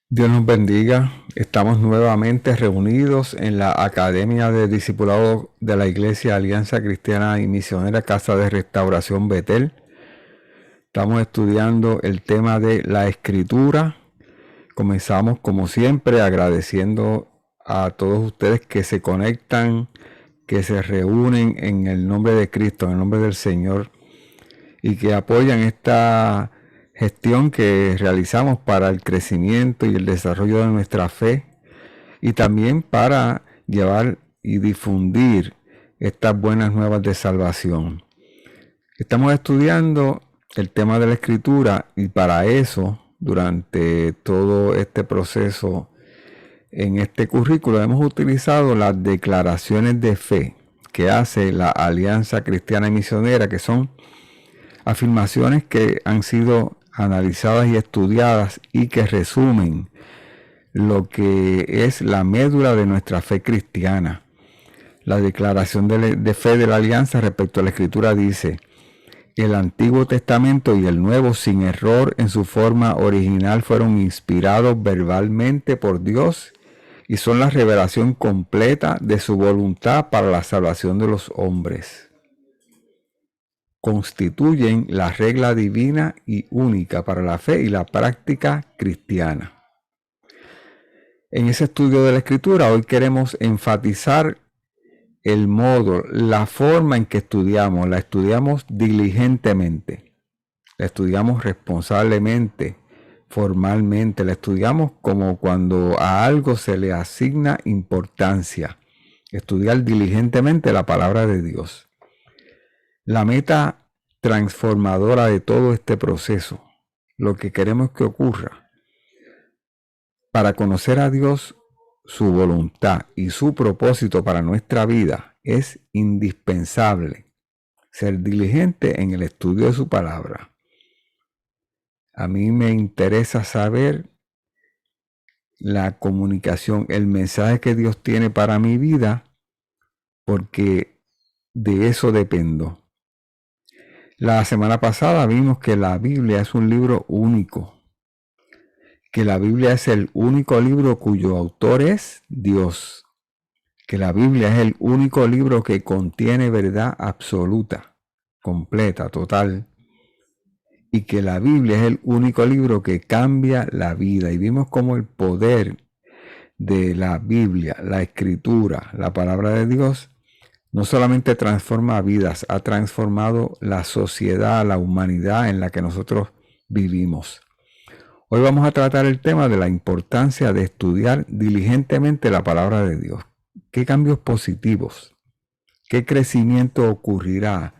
Dios nos bendiga. Estamos nuevamente reunidos en la Academia de Discipulado de la Iglesia Alianza Cristiana y Misionera Casa de Restauración Betel. Estamos estudiando el tema de la Escritura. Comenzamos como siempre agradeciendo a todos ustedes que se conectan, que se reúnen en el nombre de Cristo, en el nombre del Señor, y que apoyan esta gestión que realizamos para el crecimiento y el desarrollo de nuestra fe, y también para llevar y difundir estas buenas nuevas de salvación. Estamos estudiando el tema de la Escritura, y para eso, durante todo este proceso, en este currículo hemos utilizado las declaraciones de fe que hace la Alianza Cristiana y Misionera, que son afirmaciones que han sido analizadas y estudiadas y que resumen lo que es la médula de nuestra fe cristiana. La declaración de fe de la Alianza respecto a la Escritura dice: el Antiguo Testamento y el Nuevo, sin error en su forma original, fueron inspirados verbalmente por Dios y son la revelación completa de su voluntad para la salvación de los hombres. Constituyen la regla divina y única para la fe y la práctica cristiana. En ese estudio de la Escritura hoy queremos enfatizar el modo, la forma en que estudiamos. La estudiamos diligentemente, la estudiamos responsablemente, formalmente, la estudiamos como cuando a algo se le asigna importancia. Estudiar diligentemente la palabra de Dios. La meta transformadora de todo este proceso, lo que queremos que ocurra, para conocer a Dios, su voluntad y su propósito para nuestra vida, es indispensable ser diligente en el estudio de su palabra. A mí me interesa saber la comunicación, el mensaje que Dios tiene para mi vida, porque de eso dependo. La semana pasada vimos que la Biblia es un libro único, que la Biblia es el único libro cuyo autor es Dios, que la Biblia es el único libro que contiene verdad absoluta, completa, total, y que la Biblia es el único libro que cambia la vida. Y vimos cómo el poder de la Biblia, la Escritura, la palabra de Dios, no solamente transforma vidas, ha transformado la sociedad, la humanidad en la que nosotros vivimos. Hoy vamos a tratar el tema de la importancia de estudiar diligentemente la palabra de Dios. ¿Qué cambios positivos, qué crecimiento ocurrirá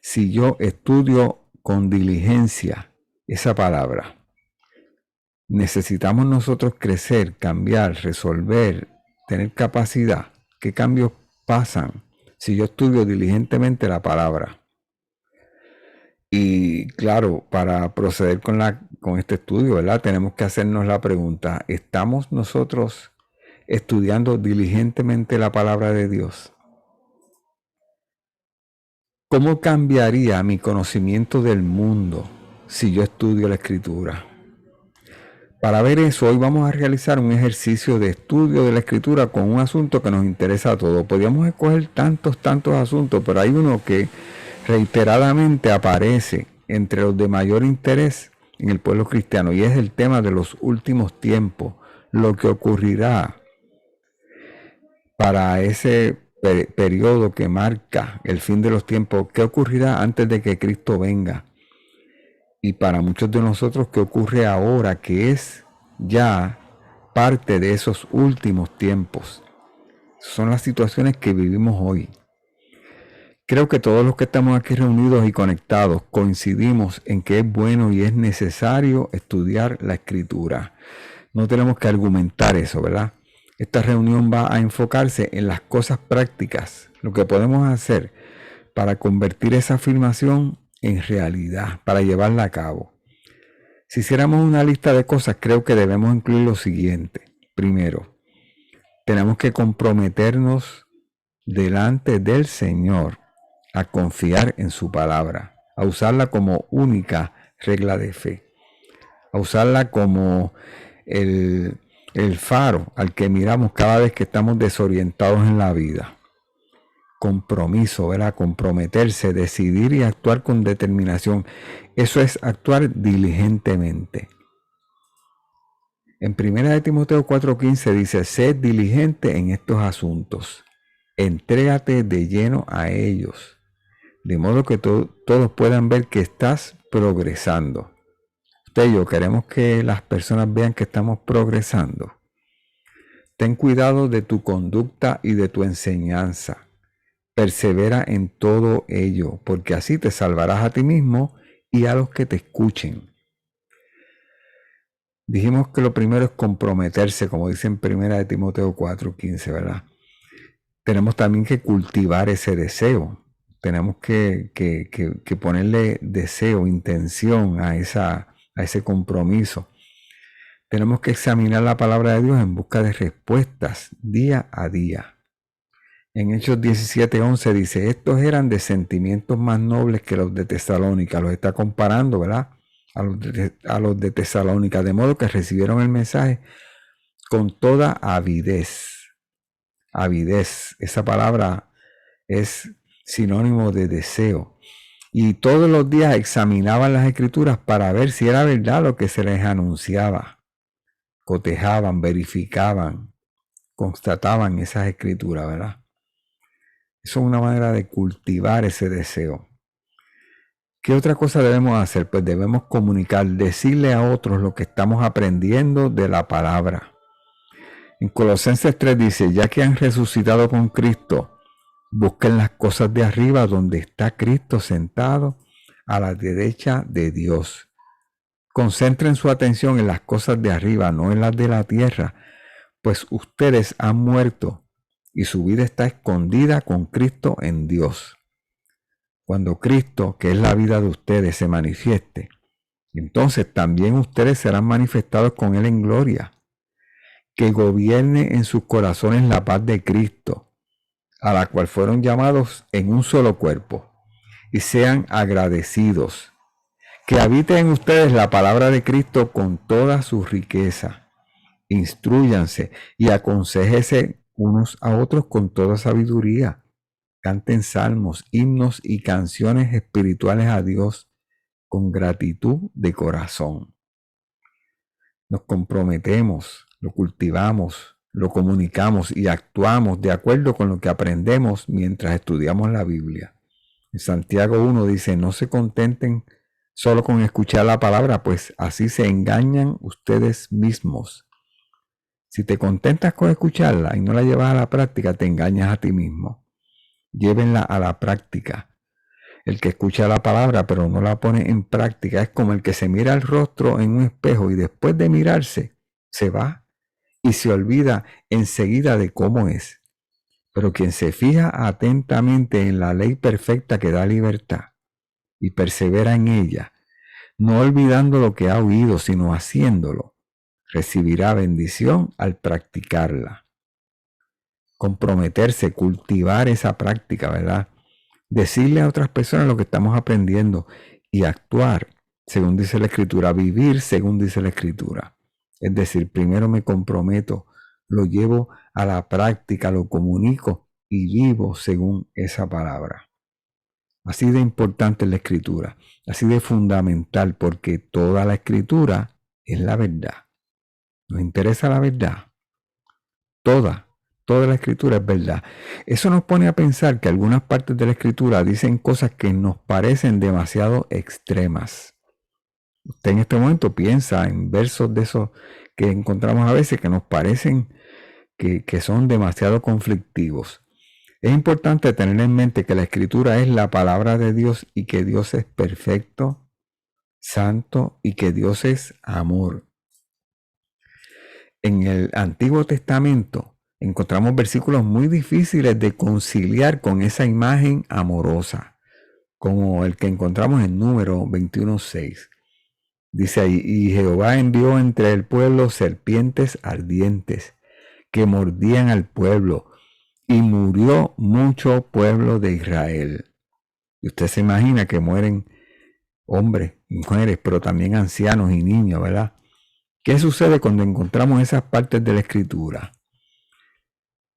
si yo estudio con diligencia esa palabra? Necesitamos nosotros crecer, cambiar, resolver, tener capacidad. ¿Qué cambios pasan si yo estudio diligentemente la palabra? Y claro, para proceder con este estudio, ¿verdad? Tenemos que hacernos la pregunta: ¿estamos nosotros estudiando diligentemente la palabra de Dios? ¿Cómo cambiaría mi conocimiento del mundo si yo estudio la Escritura? Para ver eso, hoy vamos a realizar un ejercicio de estudio de la Escritura con un asunto que nos interesa a todos. Podríamos escoger tantos asuntos, pero hay uno que reiteradamente aparece entre los de mayor interés en el pueblo cristiano, y es el tema de los últimos tiempos, lo que ocurrirá para ese periodo que marca el fin de los tiempos, qué ocurrirá antes de que Cristo venga. Y para muchos de nosotros, qué ocurre ahora, que es ya parte de esos últimos tiempos. Son las situaciones que vivimos hoy. Creo que todos los que estamos aquí reunidos y conectados coincidimos en que es bueno y es necesario estudiar la Escritura. No tenemos que argumentar eso, ¿verdad? Esta reunión va a enfocarse en las cosas prácticas, lo que podemos hacer para convertir esa afirmación en realidad, para llevarla a cabo. Si hiciéramos una lista de cosas, creo que debemos incluir lo siguiente. Primero, tenemos que comprometernos delante del Señor a confiar en su palabra, a usarla como única regla de fe. a usarla como el faro al que miramos cada vez que estamos desorientados en la vida. Compromiso, ¿verdad? Comprometerse, decidir y actuar con determinación. Eso es actuar diligentemente. En 1 Timoteo 4:15 dice, sed diligente en estos asuntos. Entrégate de lleno a ellos, de modo que todos puedan ver que estás progresando. Usted y yo queremos que las personas vean que estamos progresando. Ten cuidado de tu conducta y de tu enseñanza. Persevera en todo ello, porque así te salvarás a ti mismo y a los que te escuchen. Dijimos que lo primero es comprometerse, como dice en 1 Timoteo 4:15, ¿verdad? Tenemos también que cultivar ese deseo. Tenemos que ponerle deseo, intención a ese compromiso. Tenemos que examinar la palabra de Dios en busca de respuestas día a día. En Hechos 17:11 dice, estos eran de sentimientos más nobles que los de Tesalónica. Los está comparando, ¿verdad? A los de Tesalónica, de modo que recibieron el mensaje con toda avidez. Avidez, esa palabra es sinónimo de deseo. Y todos los días examinaban las escrituras para ver si era verdad lo que se les anunciaba. Cotejaban, verificaban, constataban esas escrituras, ¿verdad? Eso es una manera de cultivar ese deseo. ¿Qué otra cosa debemos hacer? Pues debemos comunicar, decirle a otros lo que estamos aprendiendo de la palabra. En Colosenses 3 dice, ya que han resucitado con Cristo, busquen las cosas de arriba donde está Cristo sentado a la derecha de Dios. Concentren su atención en las cosas de arriba, no en las de la tierra, pues ustedes han muerto y su vida está escondida con Cristo en Dios. Cuando Cristo, que es la vida de ustedes, se manifieste, entonces también ustedes serán manifestados con Él en gloria. Que gobierne en sus corazones la paz de Cristo, a la cual fueron llamados en un solo cuerpo, y sean agradecidos. Que habite en ustedes la palabra de Cristo con toda su riqueza. Instrúyanse y aconséjense unos a otros con toda sabiduría. Canten salmos, himnos y canciones espirituales a Dios con gratitud de corazón. Nos comprometemos, lo cultivamos, lo comunicamos y actuamos de acuerdo con lo que aprendemos mientras estudiamos la Biblia. En Santiago 1 dice, no se contenten solo con escuchar la palabra, pues así se engañan ustedes mismos. Si te contentas con escucharla y no la llevas a la práctica, te engañas a ti mismo. Llévenla a la práctica. El que escucha la palabra pero no la pone en práctica es como el que se mira el rostro en un espejo y después de mirarse se va y se olvida enseguida de cómo es. Pero quien se fija atentamente en la ley perfecta que da libertad y persevera en ella, no olvidando lo que ha oído, sino haciéndolo, recibirá bendición al practicarla. Comprometerse, cultivar esa práctica, ¿verdad? Decirle a otras personas lo que estamos aprendiendo y actuar, según dice la Escritura, vivir según dice la Escritura. Es decir, primero me comprometo, lo llevo a la práctica, lo comunico y vivo según esa palabra. Así de importante es la Escritura, así de fundamental, porque toda la Escritura es la verdad. ¿Nos interesa la verdad? Toda la Escritura es verdad. Eso nos pone a pensar que algunas partes de la Escritura dicen cosas que nos parecen demasiado extremas. Usted en este momento piensa en versos de esos que encontramos a veces que nos parecen que son demasiado conflictivos. Es importante tener en mente que la Escritura es la palabra de Dios y que Dios es perfecto, santo y que Dios es amor. En el Antiguo Testamento encontramos versículos muy difíciles de conciliar con esa imagen amorosa, como el que encontramos en Número 21:6. Dice ahí, y Jehová envió entre el pueblo serpientes ardientes que mordían al pueblo, y murió mucho pueblo de Israel. Y usted se imagina que mueren hombres, mujeres, pero también ancianos y niños, ¿verdad? ¿Qué sucede cuando encontramos esas partes de la Escritura?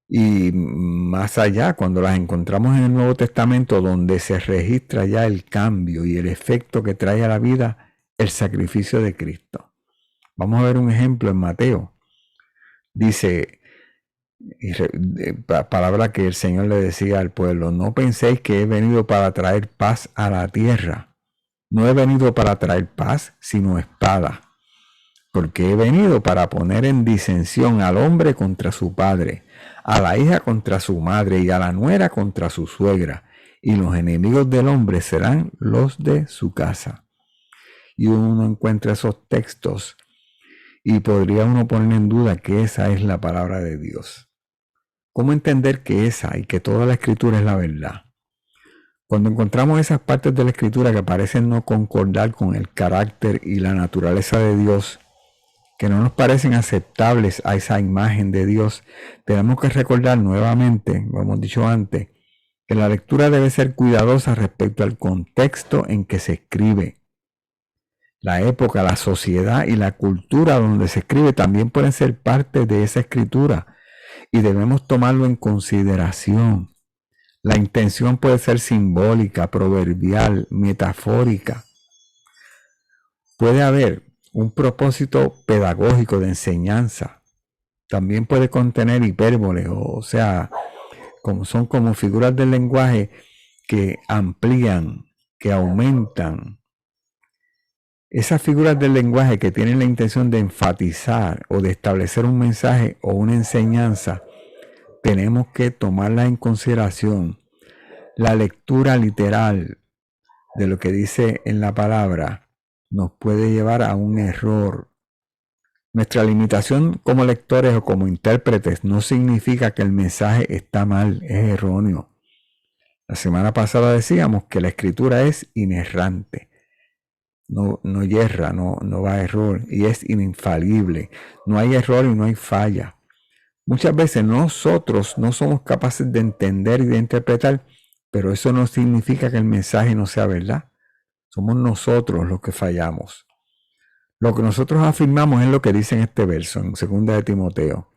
Y más allá, cuando las encontramos en el Nuevo Testamento, donde se registra ya el cambio y el efecto que trae a la vida el sacrificio de Cristo. Vamos a ver un ejemplo en Mateo. Dice, palabra que el Señor le decía al pueblo: no penséis que he venido para traer paz a la tierra. No he venido para traer paz, sino espada. Porque he venido para poner en disensión al hombre contra su padre, a la hija contra su madre y a la nuera contra su suegra. Y los enemigos del hombre serán los de su casa. Y uno encuentra esos textos y podría uno poner en duda que esa es la palabra de Dios. ¿Cómo entender que esa y que toda la Escritura es la verdad? Cuando encontramos esas partes de la Escritura que parecen no concordar con el carácter y la naturaleza de Dios, que no nos parecen aceptables a esa imagen de Dios, tenemos que recordar nuevamente, como hemos dicho antes, que la lectura debe ser cuidadosa respecto al contexto en que se escribe. La época, la sociedad y la cultura donde se escribe también pueden ser parte de esa escritura y debemos tomarlo en consideración. La intención puede ser simbólica, proverbial, metafórica. Puede haber un propósito pedagógico de enseñanza. También puede contener hipérbole, o sea, son como figuras del lenguaje que amplían, que aumentan. Esas figuras del lenguaje que tienen la intención de enfatizar o de establecer un mensaje o una enseñanza, tenemos que tomarlas en consideración. La lectura literal de lo que dice en la palabra nos puede llevar a un error. Nuestra limitación como lectores o como intérpretes no significa que el mensaje está mal, es erróneo. La semana pasada decíamos que la escritura es inerrante. No yerra, no va a error y es infalible. No hay error y no hay falla. Muchas veces nosotros no somos capaces de entender y de interpretar, pero eso no significa que el mensaje no sea verdad. Somos nosotros los que fallamos. Lo que nosotros afirmamos es lo que dice en este verso, en 2 de Timoteo.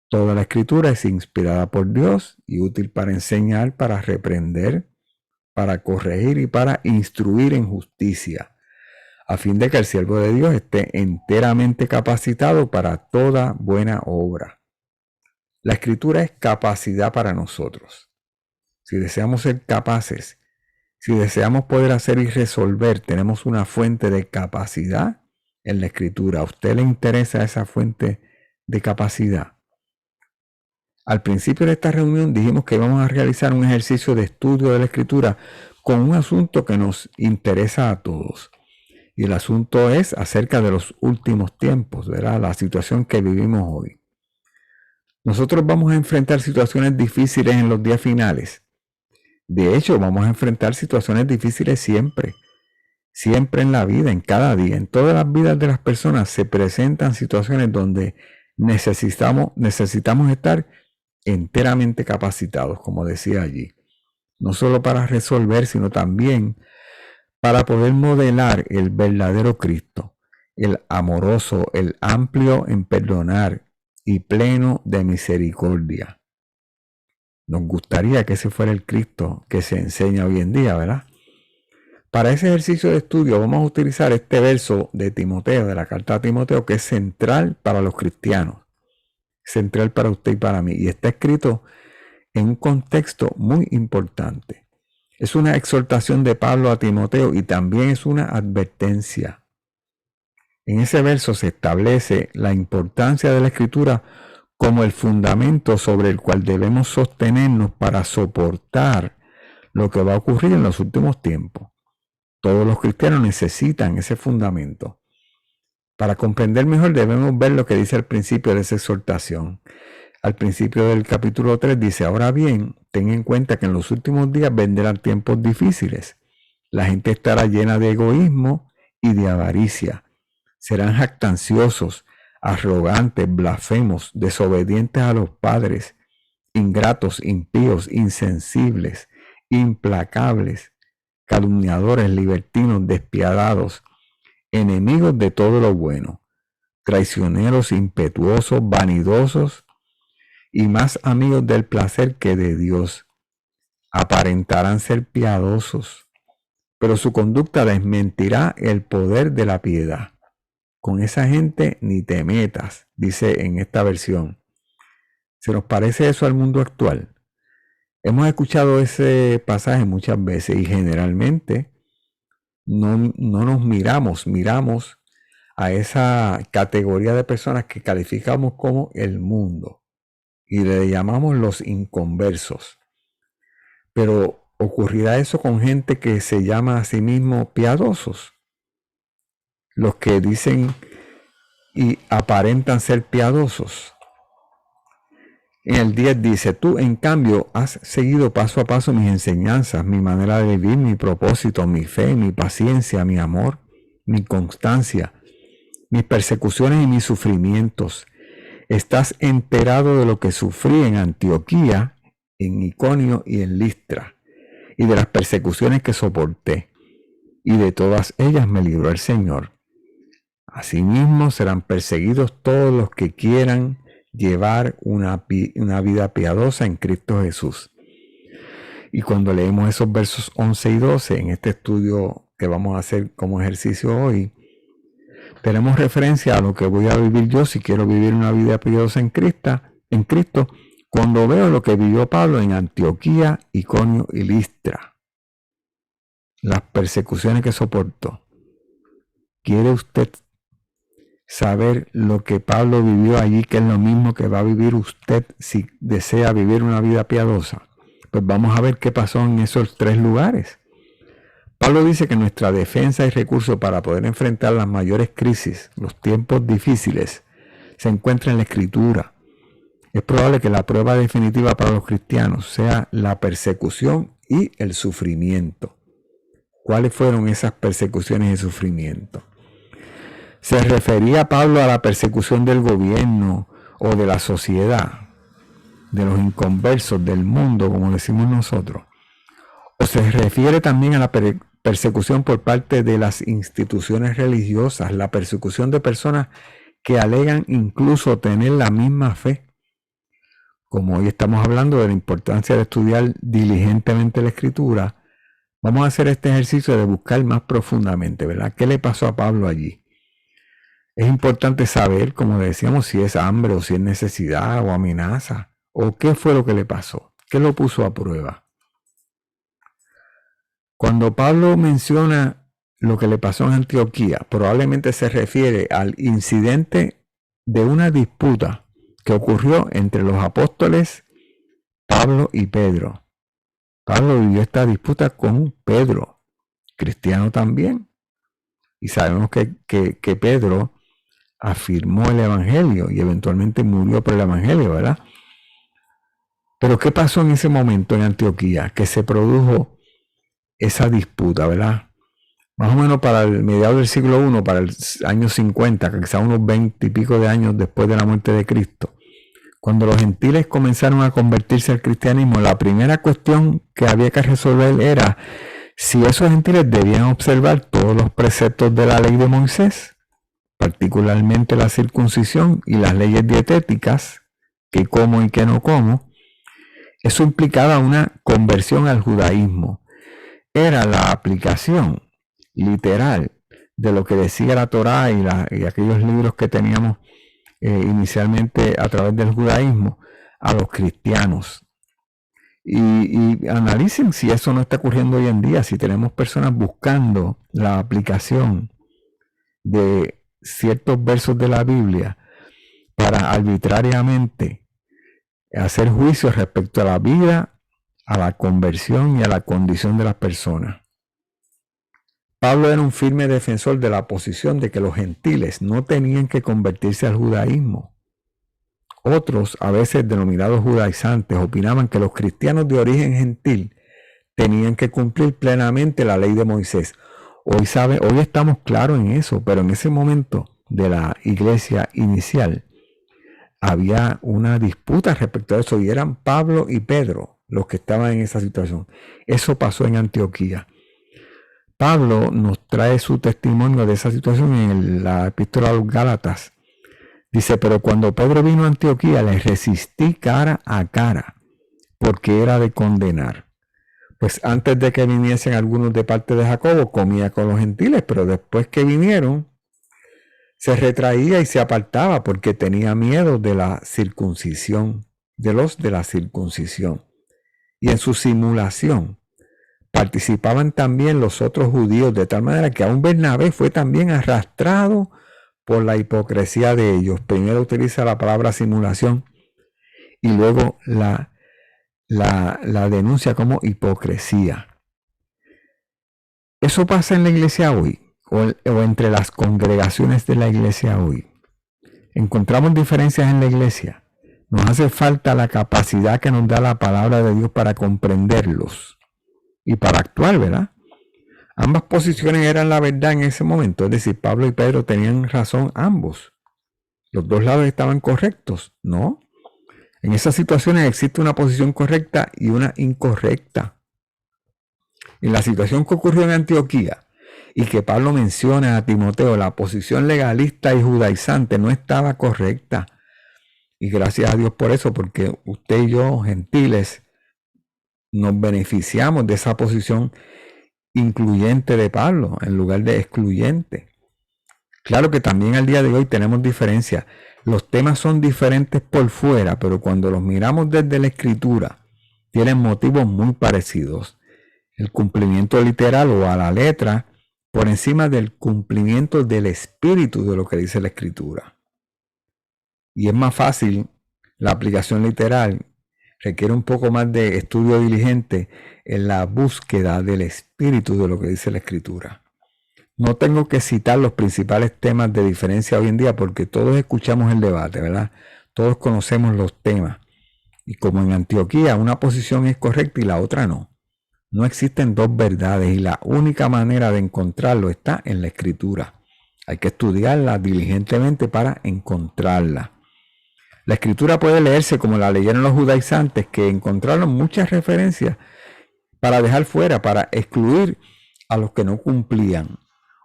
Toda la escritura es inspirada por Dios y útil para enseñar, para reprender, para corregir y para instruir en justicia, a fin de que el siervo de Dios esté enteramente capacitado para toda buena obra. La escritura es capacidad para nosotros. Si deseamos ser capaces, si deseamos poder hacer y resolver, tenemos una fuente de capacidad en la escritura. ¿A usted le interesa esa fuente de capacidad? Al principio de esta reunión dijimos que vamos a realizar un ejercicio de estudio de la escritura con un asunto que nos interesa a todos. Y el asunto es acerca de los últimos tiempos, ¿verdad? La situación que vivimos hoy. Nosotros vamos a enfrentar situaciones difíciles en los días finales. De hecho, vamos a enfrentar situaciones difíciles siempre. Siempre en la vida, en cada día, en todas las vidas de las personas se presentan situaciones donde necesitamos estar enteramente capacitados, como decía allí. No solo para resolver, sino también para poder modelar el verdadero Cristo, el amoroso, el amplio en perdonar y pleno de misericordia. Nos gustaría que ese fuera el Cristo que se enseña hoy en día, ¿verdad? Para ese ejercicio de estudio vamos a utilizar este verso de Timoteo, de la carta a Timoteo, que es central para los cristianos, central para usted y para mí, y está escrito en un contexto muy importante. Es una exhortación de Pablo a Timoteo y también es una advertencia. En ese verso se establece la importancia de la escritura como el fundamento sobre el cual debemos sostenernos para soportar lo que va a ocurrir en los últimos tiempos. Todos los cristianos necesitan ese fundamento. Para comprender mejor debemos ver lo que dice al principio de esa exhortación. Al principio del capítulo 3 dice: ahora bien, ten en cuenta que en los últimos días vendrán tiempos difíciles. La gente estará llena de egoísmo y de avaricia. Serán jactanciosos, arrogantes, blasfemos, desobedientes a los padres, ingratos, impíos, insensibles, implacables, calumniadores, libertinos, despiadados, enemigos de todo lo bueno, traicioneros, impetuosos, vanidosos y más amigos del placer que de Dios. Aparentarán ser piadosos, pero su conducta desmentirá el poder de la piedad. Con esa gente ni te metas, dice en esta versión. ¿Se nos parece eso al mundo actual? Hemos escuchado ese pasaje muchas veces y generalmente no nos miramos a esa categoría de personas que calificamos como el mundo y le llamamos los inconversos. Pero ¿ocurrirá eso con gente que se llama a sí mismo piadosos? Los que dicen y aparentan ser piadosos. En el 10 dice, tú en cambio has seguido paso a paso mis enseñanzas, mi manera de vivir, mi propósito, mi fe, mi paciencia, mi amor, mi constancia, mis persecuciones y mis sufrimientos. Estás enterado de lo que sufrí en Antioquía, en Iconio y en Listra, y de las persecuciones que soporté, y de todas ellas me libró el Señor. Asimismo serán perseguidos todos los que quieran llevar una vida piadosa en Cristo Jesús. Y cuando leemos esos versos 11 y 12 en este estudio que vamos a hacer como ejercicio hoy, tenemos referencia a lo que voy a vivir yo si quiero vivir una vida piadosa en Cristo, cuando veo lo que vivió Pablo en Antioquía, Iconio y Listra. Las persecuciones que soportó. ¿Quiere usted saber lo que Pablo vivió allí, que es lo mismo que va a vivir usted si desea vivir una vida piadosa? Pues vamos a ver qué pasó en esos 3 lugares. Pablo dice que nuestra defensa y recurso para poder enfrentar las mayores crisis, los tiempos difíciles, se encuentra en la Escritura. Es probable que la prueba definitiva para los cristianos sea la persecución y el sufrimiento. ¿Cuáles fueron esas persecuciones y sufrimientos? ¿Se refería Pablo a la persecución del gobierno o de la sociedad, de los inconversos del mundo, como decimos nosotros? ¿O se refiere también a la persecución por parte de las instituciones religiosas, la persecución de personas que alegan incluso tener la misma fe? Como hoy estamos hablando de la importancia de estudiar diligentemente la Escritura, vamos a hacer este ejercicio de buscar más profundamente, ¿verdad? ¿Qué le pasó a Pablo allí? Es importante saber, como decíamos, si es hambre o si es necesidad o amenaza, o qué fue lo que le pasó, qué lo puso a prueba. Cuando Pablo menciona lo que le pasó en Antioquía, probablemente se refiere al incidente de una disputa que ocurrió entre los apóstoles Pablo y Pedro. Pablo vivió esta disputa con Pedro, cristiano también, y sabemos que Pedro afirmó el evangelio y eventualmente murió por el evangelio, ¿verdad? Pero ¿qué pasó en ese momento en Antioquía? Que se produjo esa disputa, ¿verdad? Más o menos para el mediados del siglo I, para el año 50, quizá unos 20 y pico de años después de la muerte de Cristo. Cuando los gentiles comenzaron a convertirse al cristianismo, la primera cuestión que había que resolver era si esos gentiles debían observar todos los preceptos de la ley de Moisés, particularmente la circuncisión y las leyes dietéticas, que como y que no como. Eso implicaba una conversión al judaísmo. Era la aplicación literal de lo que decía la Torá y aquellos libros que teníamos inicialmente a través del judaísmo a los cristianos. Y analicen si eso no está ocurriendo hoy en día, si tenemos personas buscando la aplicación de ciertos versos de la Biblia para arbitrariamente hacer juicios respecto a la vida, a la conversión y a la condición de las personas. Pablo era un firme defensor de la posición de que los gentiles no tenían que convertirse al judaísmo. Otros, a veces denominados judaizantes, opinaban que los cristianos de origen gentil tenían que cumplir plenamente la ley de Moisés. Hoy estamos claros en eso, pero en ese momento de la iglesia inicial había una disputa respecto a eso y eran Pablo y Pedro los que estaban en esa situación. Eso pasó en Antioquía. Pablo nos trae su testimonio de esa situación en la epístola a los Gálatas. Dice, pero cuando Pedro vino a Antioquía, le resistí cara a cara, porque era de condenar. Pues antes de que viniesen algunos de parte de Jacobo, comía con los gentiles, pero después que vinieron, se retraía y se apartaba porque tenía miedo de la circuncisión, de los de la circuncisión. Y en su simulación participaban también los otros judíos, de tal manera que aún Bernabé fue también arrastrado por la hipocresía de ellos. Primero utiliza la palabra simulación y luego la denuncia como hipocresía. Eso pasa en la iglesia hoy, o entre las congregaciones de la iglesia hoy. Encontramos diferencias en la iglesia. Nos hace falta la capacidad que nos da la palabra de Dios para comprenderlos y para actuar, ¿verdad? Ambas posiciones eran la verdad en ese momento, es decir, Pablo y Pedro tenían razón ambos. Los dos lados estaban correctos, ¿no? En esas situaciones existe una posición correcta y una incorrecta. En la situación que ocurrió en Antioquía y que Pablo menciona a Timoteo, la posición legalista y judaizante no estaba correcta. Y gracias a Dios por eso, porque usted y yo, gentiles, nos beneficiamos de esa posición incluyente de Pablo en lugar de excluyente. Claro que también al día de hoy tenemos diferencias. Los temas son diferentes por fuera, pero cuando los miramos desde la escritura, tienen motivos muy parecidos. El cumplimiento literal o a la letra por encima del cumplimiento del espíritu de lo que dice la escritura. Y es más fácil la aplicación literal, requiere un poco más de estudio diligente en la búsqueda del espíritu de lo que dice la escritura. No tengo que citar los principales temas de diferencia hoy en día porque todos escuchamos el debate, ¿verdad? Todos conocemos los temas. Y como en Antioquía una posición es correcta y la otra no. No existen dos verdades y la única manera de encontrarlo está en la escritura. Hay que estudiarla diligentemente para encontrarla. La escritura puede leerse como la leyeron los judaizantes, que encontraron muchas referencias para dejar fuera, para excluir a los que no cumplían.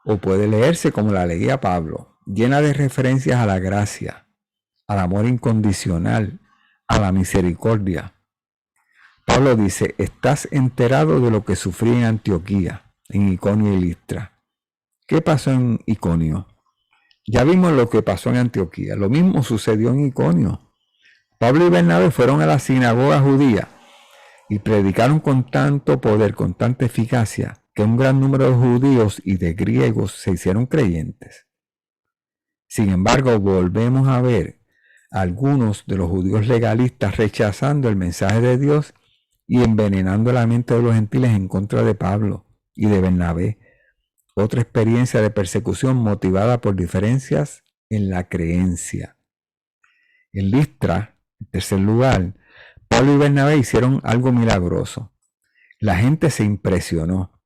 O puede leerse como la leía Pablo, llena de referencias a la gracia, al amor incondicional, a la misericordia. Pablo dice, estás enterado de lo que sufrí en Antioquía, en Iconio y Listra. ¿Qué pasó en Iconio? Ya vimos lo que pasó en Antioquía. Lo mismo sucedió en Iconio. Pablo y Bernabé fueron a la sinagoga judía y predicaron con tanto poder, con tanta eficacia, que un gran número de judíos y de griegos se hicieron creyentes. Sin embargo, volvemos a ver a algunos de los judíos legalistas rechazando el mensaje de Dios y envenenando la mente de los gentiles en contra de Pablo y de Bernabé. Otra experiencia de persecución motivada por diferencias en la creencia. En Listra, en tercer lugar, Pablo y Bernabé hicieron algo milagroso. La gente se impresionó,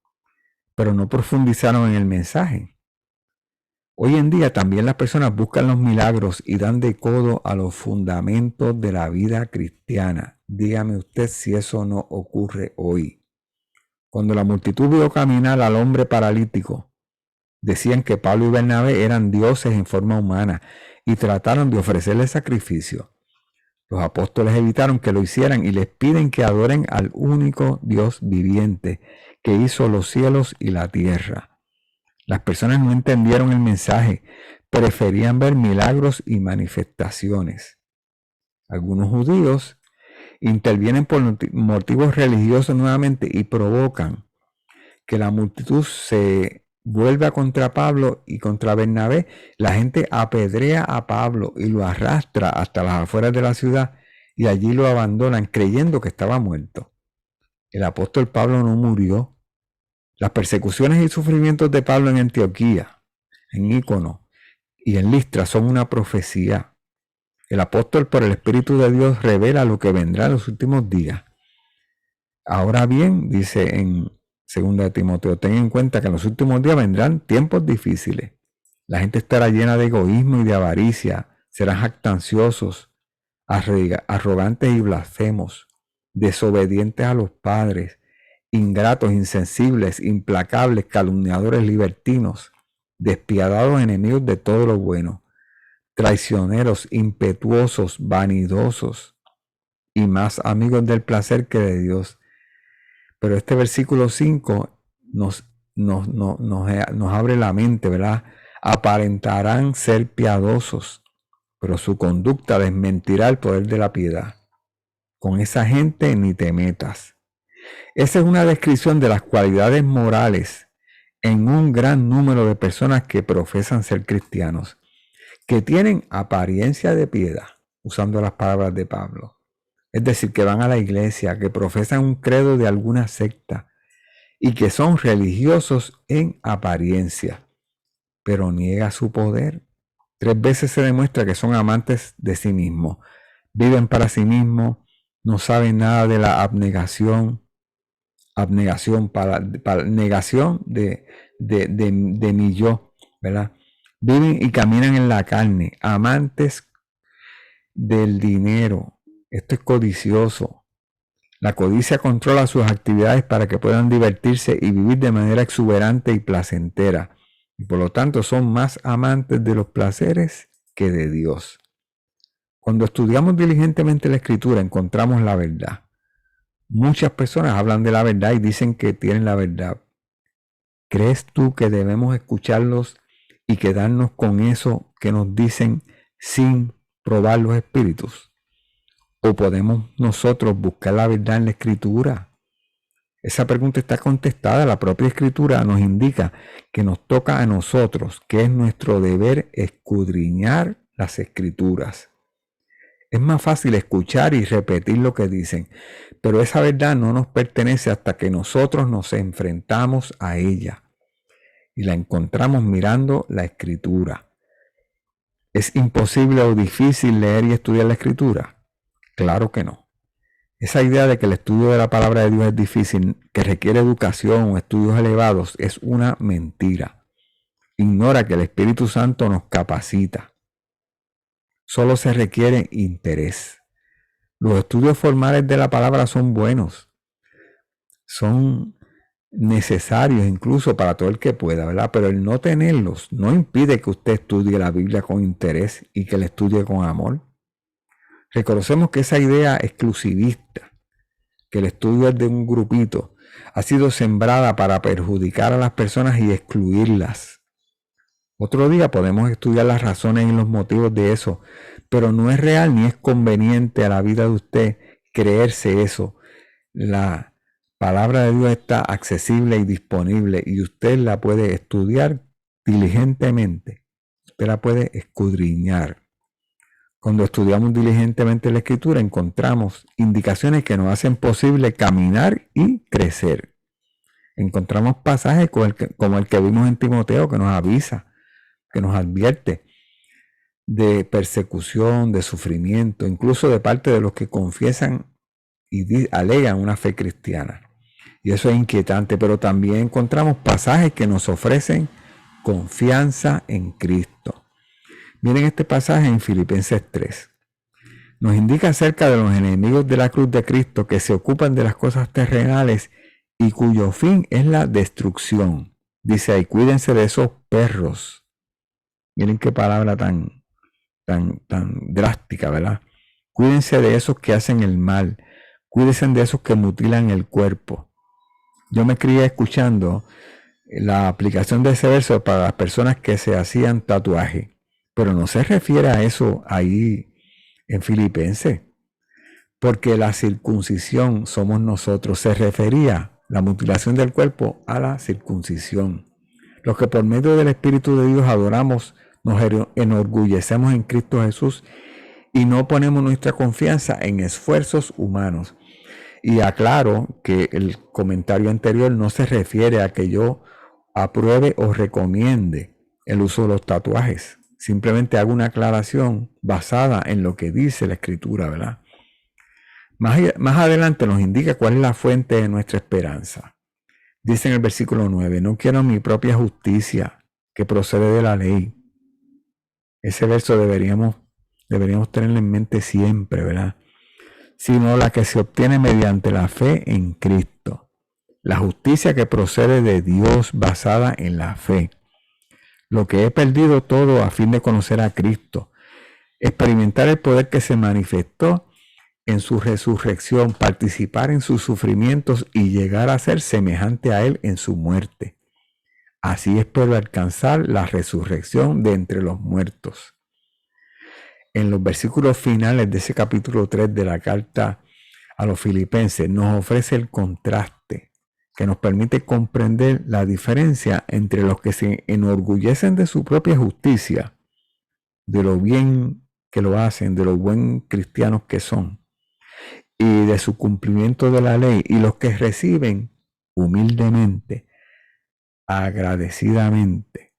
pero no profundizaron en el mensaje. Hoy en día también las personas buscan los milagros y dan de codo a los fundamentos de la vida cristiana. Dígame usted si eso no ocurre hoy. Cuando la multitud vio caminar al hombre paralítico, decían que Pablo y Bernabé eran dioses en forma humana y trataron de ofrecerle sacrificio. Los apóstoles evitaron que lo hicieran y les piden que adoren al único Dios viviente que hizo los cielos y la tierra. Las personas no entendieron el mensaje, preferían ver milagros y manifestaciones. Algunos judíos intervienen por motivos religiosos nuevamente y provocan que la multitud se vuelva contra Pablo y contra Bernabé. La gente apedrea a Pablo y lo arrastra hasta las afueras de la ciudad y allí lo abandonan creyendo que estaba muerto. El apóstol Pablo no murió. Las persecuciones y sufrimientos de Pablo en Antioquía, en Icono y en Listra son una profecía. El apóstol por el Espíritu de Dios revela lo que vendrá en los últimos días. Ahora bien, dice en 2 Timoteo, ten en cuenta que en los últimos días vendrán tiempos difíciles. La gente estará llena de egoísmo y de avaricia, serán jactanciosos, arrogantes y blasfemos, desobedientes a los padres, ingratos, insensibles, implacables, calumniadores, libertinos, despiadados, enemigos de todo lo bueno, traicioneros, impetuosos, vanidosos y más amigos del placer que de Dios. Pero este versículo 5 nos abre la mente, ¿verdad? Aparentarán ser piadosos, pero su conducta desmentirá el poder de la piedad. Con esa gente ni te metas. Esa es una descripción de las cualidades morales en un gran número de personas que profesan ser cristianos, que tienen apariencia de piedad, usando las palabras de Pablo. Es decir, que van a la iglesia, que profesan un credo de alguna secta y que son religiosos en apariencia, pero niega su poder. 3 veces se demuestra que son amantes de sí mismos, viven para sí mismos, no saben nada de la negación de mi yo, ¿verdad? Viven y caminan en la carne, amantes del dinero. Esto es codicioso. La codicia controla sus actividades para que puedan divertirse y vivir de manera exuberante y placentera. Y por lo tanto son más amantes de los placeres que de Dios. Cuando estudiamos diligentemente la Escritura encontramos la verdad. Muchas personas hablan de la verdad y dicen que tienen la verdad. ¿Crees tú que debemos escucharlos y quedarnos con eso que nos dicen sin probar los espíritus? ¿O podemos nosotros buscar la verdad en la Escritura? Esa pregunta está contestada. La propia Escritura nos indica que nos toca a nosotros, que es nuestro deber escudriñar las Escrituras. Es más fácil escuchar y repetir lo que dicen, pero esa verdad no nos pertenece hasta que nosotros nos enfrentamos a ella y la encontramos mirando la Escritura. ¿Es imposible o difícil leer y estudiar la Escritura? Claro que no. Esa idea de que el estudio de la palabra de Dios es difícil, que requiere educación o estudios elevados, es una mentira. Ignora que el Espíritu Santo nos capacita. Solo se requiere interés. Los estudios formales de la palabra son buenos. Son necesarios incluso para todo el que pueda, ¿verdad? Pero el no tenerlos no impide que usted estudie la Biblia con interés y que la estudie con amor. Reconocemos que esa idea exclusivista, que el estudio es de un grupito, ha sido sembrada para perjudicar a las personas y excluirlas. Otro día podemos estudiar las razones y los motivos de eso, pero no es real ni es conveniente a la vida de usted creerse eso. La palabra de Dios está accesible y disponible y usted la puede estudiar diligentemente. Usted la puede escudriñar. Cuando estudiamos diligentemente la Escritura encontramos indicaciones que nos hacen posible caminar y crecer. Encontramos pasajes como el que vimos en Timoteo que nos avisa, que nos advierte de persecución, de sufrimiento, incluso de parte de los que confiesan y alegan una fe cristiana. Y eso es inquietante, pero también encontramos pasajes que nos ofrecen confianza en Cristo. Miren este pasaje en Filipenses 3. Nos indica acerca de los enemigos de la cruz de Cristo que se ocupan de las cosas terrenales y cuyo fin es la destrucción. Dice ahí, cuídense de esos perros. Miren qué palabra tan drástica, ¿verdad? Cuídense de esos que hacen el mal. Cuídense de esos que mutilan el cuerpo. Yo me crié escuchando la aplicación de ese verso para las personas que se hacían tatuaje. Pero no se refiere a eso ahí en Filipenses, porque la circuncisión somos nosotros. Se refería la mutilación del cuerpo a la circuncisión. Los que por medio del Espíritu de Dios adoramos, nos enorgullecemos en Cristo Jesús y no ponemos nuestra confianza en esfuerzos humanos. Y aclaro que el comentario anterior no se refiere a que yo apruebe o recomiende el uso de los tatuajes. Simplemente hago una aclaración basada en lo que dice la Escritura, ¿verdad? Más adelante nos indica cuál es la fuente de nuestra esperanza. Dice en el versículo 9, no quiero mi propia justicia que procede de la ley. Ese verso deberíamos tenerlo en mente siempre, ¿verdad? Sino la que se obtiene mediante la fe en Cristo. la justicia que procede de Dios basada en la fe. Lo que he perdido todo a fin de conocer a Cristo, experimentar el poder que se manifestó en su resurrección, participar en sus sufrimientos y llegar a ser semejante a Él en su muerte. Así espero alcanzar la resurrección de entre los muertos. En los versículos finales de ese capítulo 3 de la carta a los Filipenses nos ofrece el contraste que nos permite comprender la diferencia entre los que se enorgullecen de su propia justicia, de lo bien que lo hacen, de lo buen cristianos que son, y de su cumplimiento de la ley, y los que reciben humildemente, agradecidamente,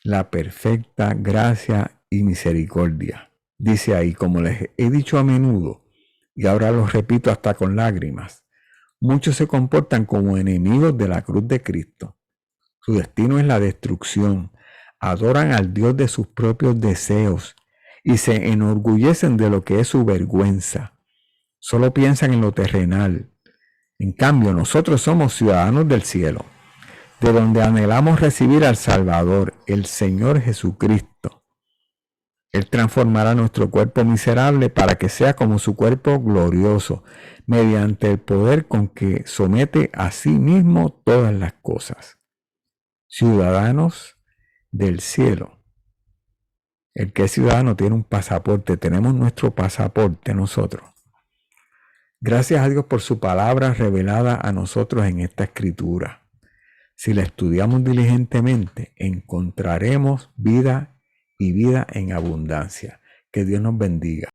la perfecta gracia y misericordia. Dice ahí, como les he dicho a menudo, y ahora lo repito hasta con lágrimas, muchos se comportan como enemigos de la cruz de Cristo. Su destino es la destrucción. Adoran al Dios de sus propios deseos y se enorgullecen de lo que es su vergüenza. Solo piensan en lo terrenal. En cambio, nosotros somos ciudadanos del cielo, de donde anhelamos recibir al Salvador, el Señor Jesucristo. Él transformará nuestro cuerpo miserable para que sea como su cuerpo glorioso, mediante el poder con que somete a sí mismo todas las cosas. Ciudadanos del cielo. El que es ciudadano tiene un pasaporte, tenemos nuestro pasaporte nosotros. Gracias a Dios por su palabra revelada a nosotros en esta escritura. Si la estudiamos diligentemente, encontraremos vida y vida en abundancia. Que Dios nos bendiga.